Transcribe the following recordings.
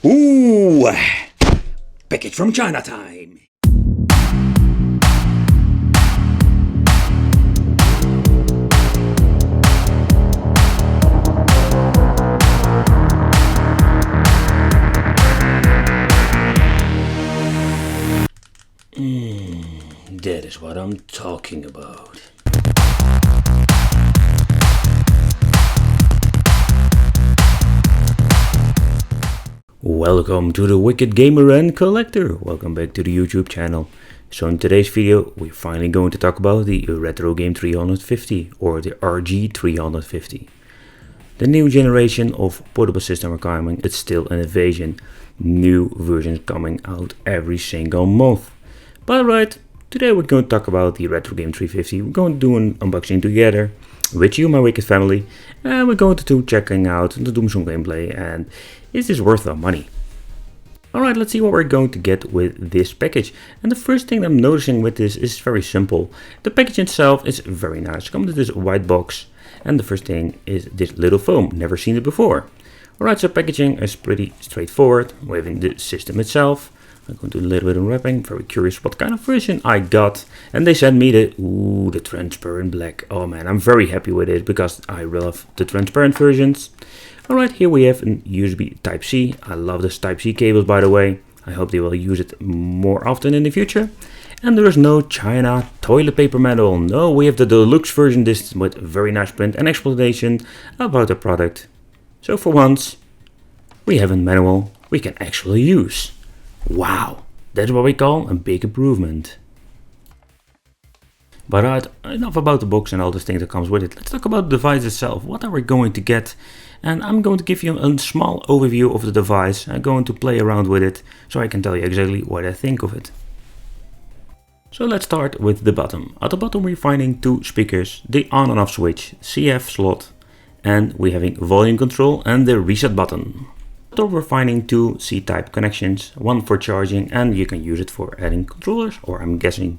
Ooh, package from China time. That is what I'm talking about. Welcome to the Wicked Gamer and Collector. Welcome back to the YouTube channel. So in today's video we're finally going to talk about the RetroGame 350 or the RG 350. The new generation of portable system are coming. It's still an invasion. New versions coming out every single month. But alright, today we're going to talk about the RetroGame 350. We're going to do an unboxing together with you, my Wicked family, and we're going to do checking out, to do some gameplay, and is this worth our money? Alright, let's see what we're going to get with this package. And the first thing I'm noticing with this is very simple. The package itself is very nice. It comes with this white box, and the first thing is this little foam. Never seen it before. Alright, so packaging is pretty straightforward. We're having the system itself. I'm going to do a little bit of wrapping. Very curious what kind of version I got. And they sent me the transparent black. Oh man, I'm very happy with it because I love the transparent versions. Alright, here we have a USB Type-C. I love this Type-C cables, by the way. I hope they will use it more often in the future. And there is no China toilet paper manual. No, we have the deluxe version, this with very nice print and explanation about the product. So for once, we have a manual we can actually use. Wow, that's what we call a big improvement. But right, enough about the box and all the things that comes with it. Let's talk about the device itself. What are we going to get? And I'm going to give you a small overview of the device. I'm going to play around with it so I can tell you exactly what I think of it. So let's start with the bottom. At the bottom we're finding two speakers, the on and off switch, CF slot, and we're having volume control and the reset button. At the top we're finding two C-type connections, one for charging and you can use it for adding controllers, or I'm guessing.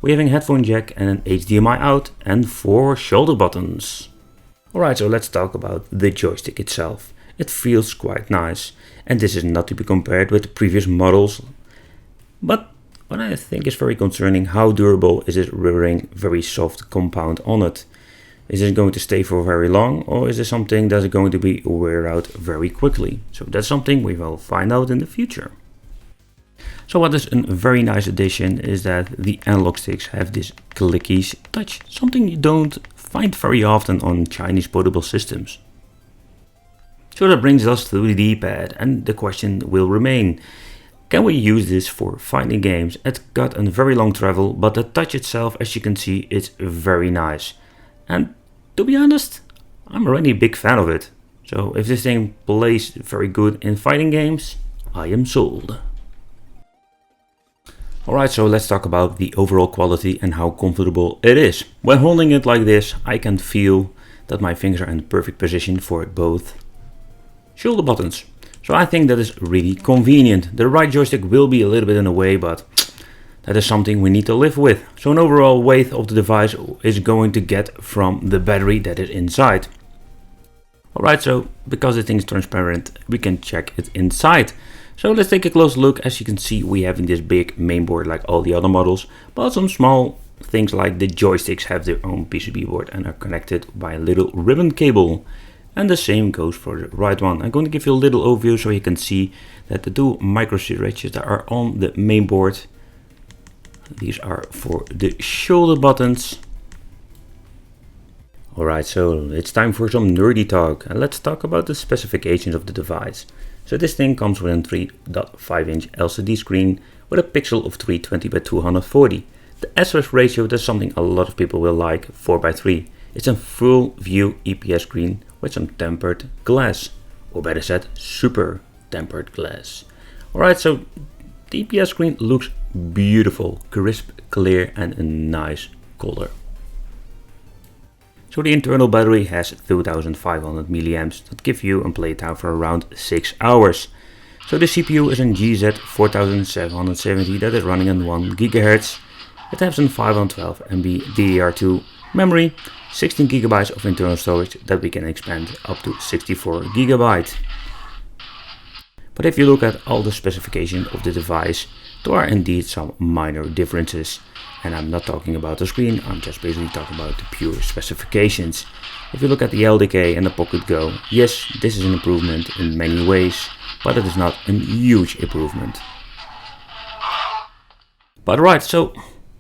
We're having a headphone jack and an HDMI out and 4 shoulder buttons. Alright, so let's talk about the joystick itself. It feels quite nice, and this is not to be compared with the previous models. But what I think is very concerning, how durable is this rubbering, very soft compound on it? Is it going to stay for very long, or is it something that is going to be wear out very quickly? So that's something we will find out in the future. So what is a very nice addition is that the analog sticks have this clicky touch, something you don't find very often on Chinese portable systems. So that brings us to the D-pad, and the question will remain, can we use this for fighting games? It's got a very long travel, but the touch itself, as you can see, is very nice. And to be honest, I'm already a big fan of it. So if this thing plays very good in fighting games, I am sold. Alright, so let's talk about the overall quality and how comfortable it is. When holding it like this, I can feel that my fingers are in the perfect position for both shoulder buttons. So I think that is really convenient. The right joystick will be a little bit in the way, but that is something we need to live with. So an overall weight of the device is going to get from the battery that is inside. Alright, so because the thing is transparent, we can check it inside. So let's take a close look. As you can see, we have in this big mainboard like all the other models, but some small things like the joysticks have their own PCB board and are connected by a little ribbon cable. And the same goes for the right one. I'm going to give you a little overview so you can see that the two micro switches that are on the mainboard, these are for the shoulder buttons. Alright, so it's time for some nerdy talk, and let's talk about the specifications of the device. So this thing comes with a 3.5 inch LCD screen with a pixel of 320 by 240. The aspect ratio, that's something a lot of people will like, 4:3. It's a full view EPS screen with some tempered glass, or better said, super tempered glass. Alright, so the EPS screen looks beautiful, crisp, clear and a nice color. So the internal battery has 2500 milliamps that give you a playtime for around 6 hours. So the CPU is a GZ 4770 that is running on 1 GHz. It has a 512 MB DDR2 memory, 16 GB of internal storage that we can expand up to 64 GB. But if you look at all the specifications of the device, there are indeed some minor differences. And I'm not talking about the screen, I'm just basically talking about the pure specifications. If you look at the LDK and the Pocket Go, yes, this is an improvement in many ways, but it is not a huge improvement. But right, so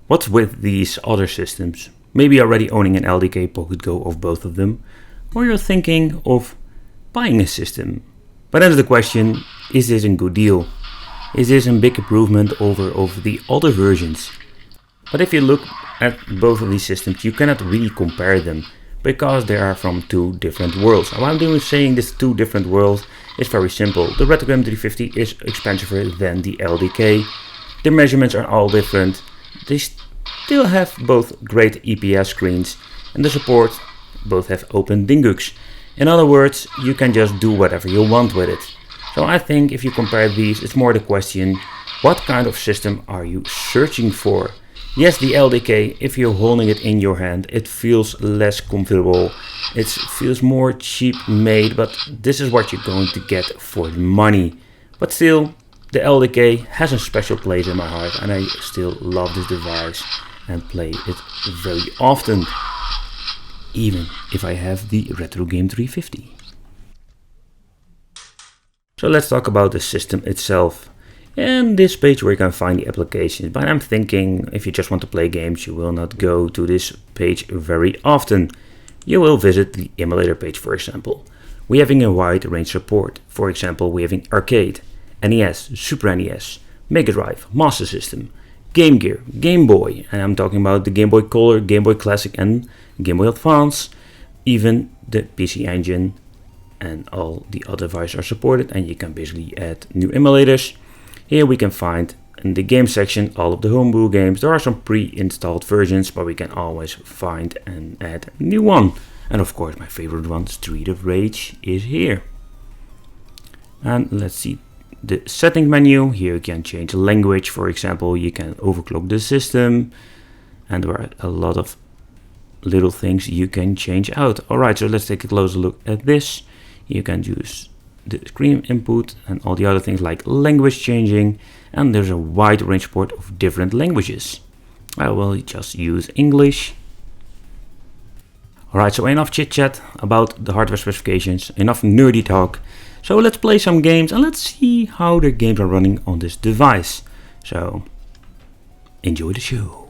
what's with these other systems? Maybe already owning an LDK Pocket Go of both of them, or you're thinking of buying a system. But then the question, is this a good deal? Is this a big improvement over the other versions? But if you look at both of these systems, you cannot really compare them because they are from two different worlds. And why I'm doing saying this two different worlds is very simple. The RetroGame 350 is expensive than the LDK. The measurements are all different. They still have both great EPS screens, and the support both have OpenDingux. In other words, you can just do whatever you want with it. So I think if you compare these, it's more the question, what kind of system are you searching for? Yes, the LDK, if you're holding it in your hand, it feels less comfortable. It feels more cheap made, but this is what you're going to get for the money. But still, the LDK has a special place in my heart, and I still love this device and play it very often, even if I have the RetroGame 350. So let's talk about the system itself. And this page where you can find the applications, but I'm thinking if you just want to play games, you will not go to this page very often. You will visit the emulator page, for example. We having a wide range support. For example, we having arcade, NES, Super NES, Mega Drive, Master System, Game Gear, Game Boy, and I'm talking about the Game Boy Color, Game Boy Classic and Game Boy Advance, even the PC Engine, and all the other devices are supported, and you can basically add new emulators. Here we can find in the game section all of the homebrew games. There are some pre-installed versions, but we can always find and add a new one. And of course my favorite one, Street of Rage, is here. And let's see the setting menu. Here you can change language, for example, you can overclock the system, and there are a lot of little things you can change out. Alright, so let's take a closer look at this. You can use the screen input and all the other things like language changing, and there's a wide range support of different languages. I will just use English. Alright, so enough chit chat about the hardware specifications, enough nerdy talk. So let's play some games and let's see how the games are running on this device. So enjoy the show.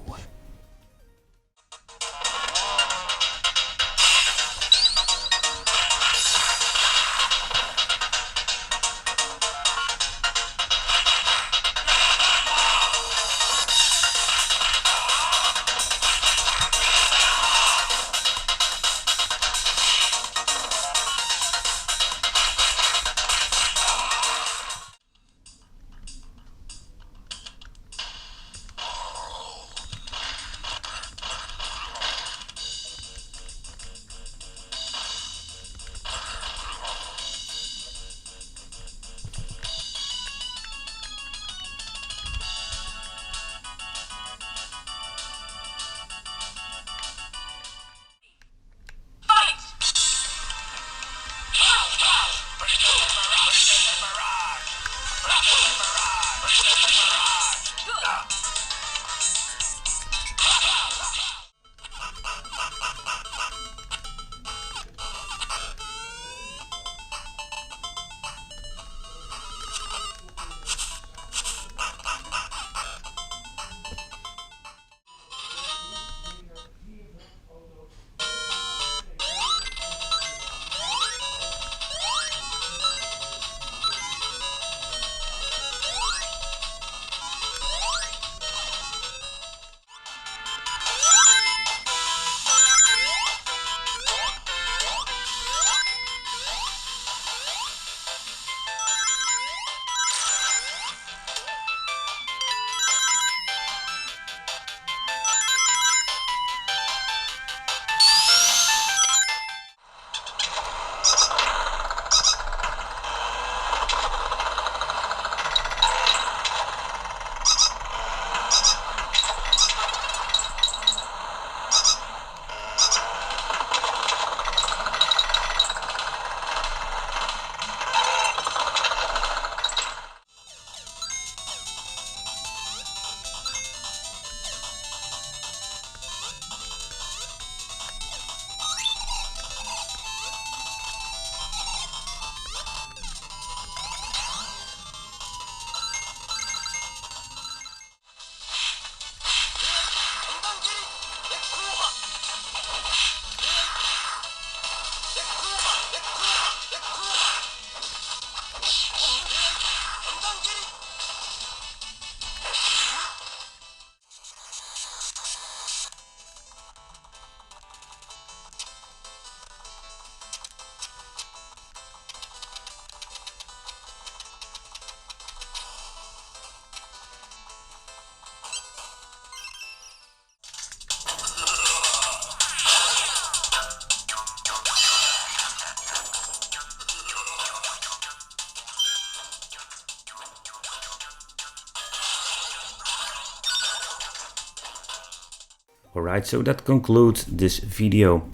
Alright, so that concludes this video.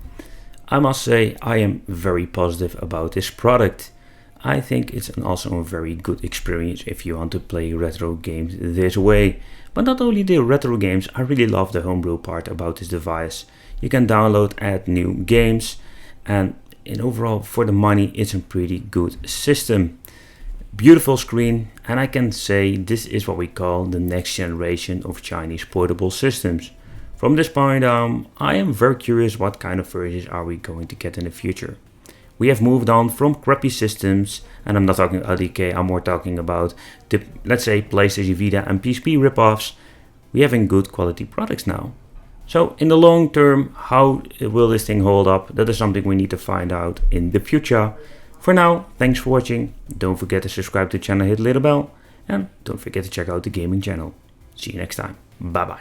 I must say I am very positive about this product. I think it's also a very good experience if you want to play retro games this way. But not only the retro games, I really love the homebrew part about this device. You can download, add new games, and overall for the money it's a pretty good system. Beautiful screen, and I can say this is what we call the next generation of Chinese portable systems. From this point on, I am very curious what kind of versions are we going to get in the future. We have moved on from crappy systems, and I'm not talking LDK, I'm more talking about the, let's say, PlayStation Vita and PSP ripoffs. We're having good quality products now. So in the long term, how will this thing hold up? That is something we need to find out in the future. For now, thanks for watching. Don't forget to subscribe to the channel, hit the little bell, and don't forget to check out the gaming channel. See you next time. Bye bye.